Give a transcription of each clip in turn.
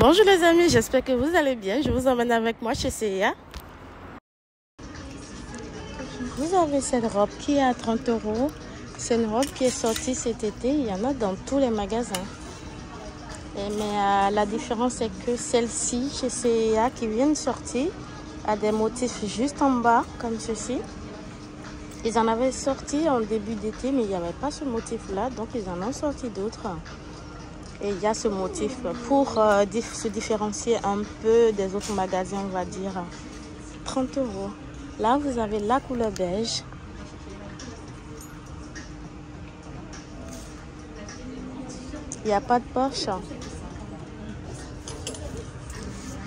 Bonjour les amis, j'espère que vous allez bien. Je vous emmène avec moi chez C&A. Vous avez cette robe qui est à 30 €. C'est une robe qui est sortie cet été. Il y en a dans tous les magasins. Mais la différence c'est que celle-ci chez C&A qui vient de sortir a des motifs juste en bas comme ceci. Ils en avaient sorti en début d'été mais il n'y avait pas ce motif là, donc ils en ont sorti d'autres. Et il y a ce motif pour se différencier un peu des autres magasins, on va dire. 30 €. Là, vous avez la couleur beige. Il n'y a pas de poche.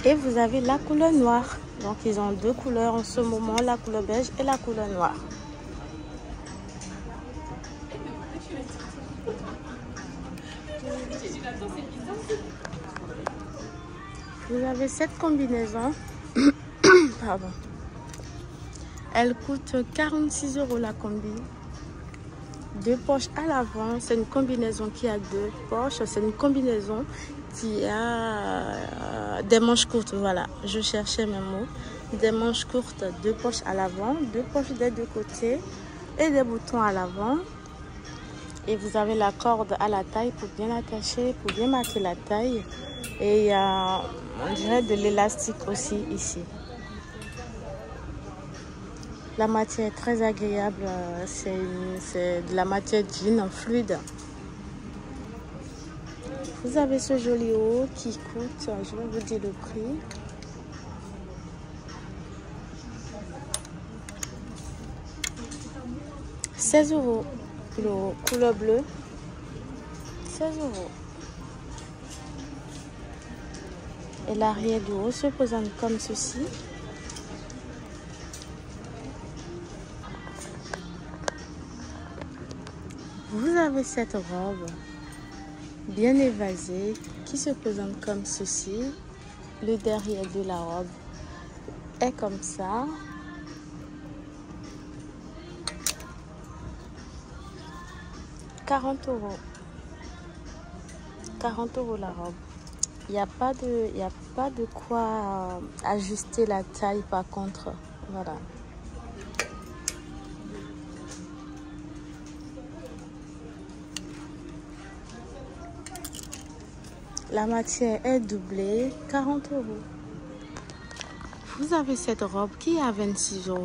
Et vous avez la couleur noire. Donc, ils ont deux couleurs en ce moment, la couleur beige et la couleur noire. Vous avez cette combinaison. Pardon. Elle coûte 46 € la combi. Deux poches à l'avant. C'est une combinaison qui a deux poches. C'est une combinaison qui a des manches courtes. Voilà, je cherchais mes mots. Des manches courtes, deux poches à l'avant, deux poches des deux côtés et des boutons à l'avant. Et vous avez la corde à la taille pour bien attacher, pour bien marquer la taille. Et il y a, on dirait, de l'élastique aussi ici. La matière est très agréable, c'est de la matière jean fluide. Vous avez ce joli haut qui coûte, je vais vous dire le prix. « 16 € le haut, couleur bleue. 16 €. Et l'arrière du haut se présente comme ceci. Vous avez cette robe bien évasée qui se présente comme ceci. Le derrière de la robe est comme ça. « 40 €. 40 € la robe. Il n'y a pas de quoi ajuster la taille par contre. Voilà. La matière est doublée, 40 €. Vous avez cette robe qui est à 26 €.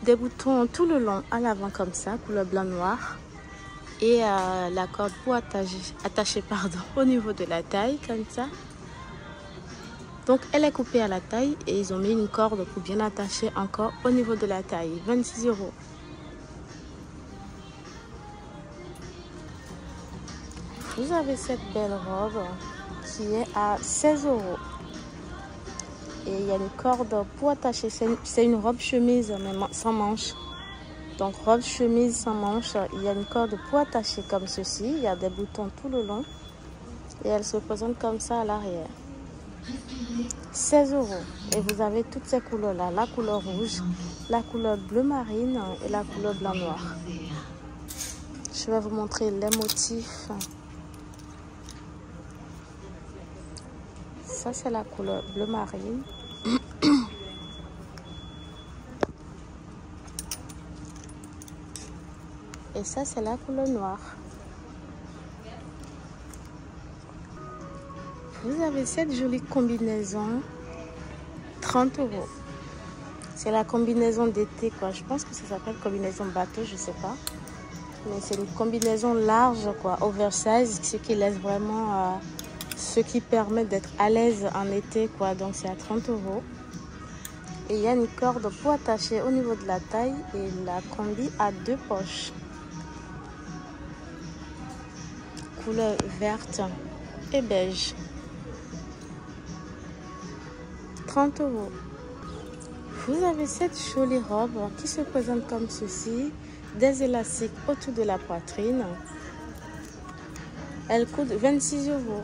Des boutons tout le long à l'avant comme ça, couleur blanc-noir. Et la corde pour attacher au niveau de la taille comme ça. Donc elle est coupée à la taille et ils ont mis une corde pour bien attacher encore au niveau de la taille. 26 €. Vous avez cette belle robe qui est à 16 €. Et il y a une corde pour attacher. C'est une robe chemise mais sans manche. Donc robe chemise sans manche. Il y a une corde pour attacher comme ceci. Il y a des boutons tout le long. Et elle se présente comme ça à l'arrière. 16 €. Et vous avez toutes ces couleurs-là. La couleur rouge, la couleur bleu marine et la couleur blanc-noir. Je vais vous montrer les motifs. Ça, c'est la couleur bleu marine. Et ça, c'est la couleur noire. Vous avez cette jolie combinaison. 30 €. C'est la combinaison d'été, quoi. Je pense que ça s'appelle combinaison bateau, je sais pas. Mais c'est une combinaison large, quoi. Oversize, ce qui laisse vraiment... ce qui permet d'être à l'aise en été, quoi. Donc c'est à 30 €. Et il y a une corde pour attacher au niveau de la taille. Et la combi a deux poches. Couleur verte et beige. 30 €. Vous avez cette jolie robe qui se présente comme ceci. Des élastiques autour de la poitrine. Elle coûte 26 €.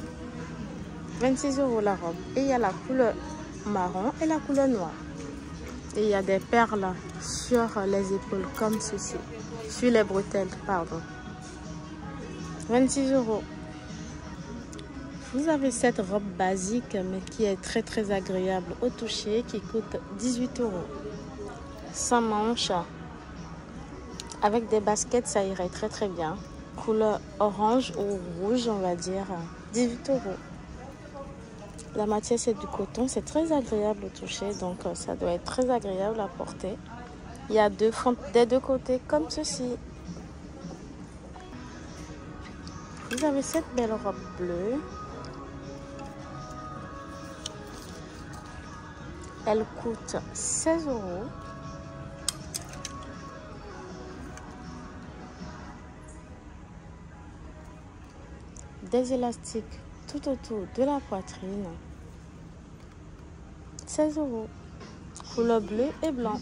26 € la robe. Et il y a la couleur marron et la couleur noire. Et il y a des perles sur les épaules comme ceci. Sur les bretelles, pardon. 26 €. Vous avez cette robe basique mais qui est très agréable au toucher qui coûte 18 €. Sans manches. Avec des baskets, ça irait très bien. Couleur orange ou rouge, on va dire. 18 €. La matière, c'est du coton. C'est très agréable au toucher. Donc, ça doit être très agréable à porter. Il y a deux fonds des deux côtés comme ceci. Vous avez cette belle robe bleue. Elle coûte 16 €. Des élastiques tout autour de la poitrine. 16 €. Couleur bleu et blanc.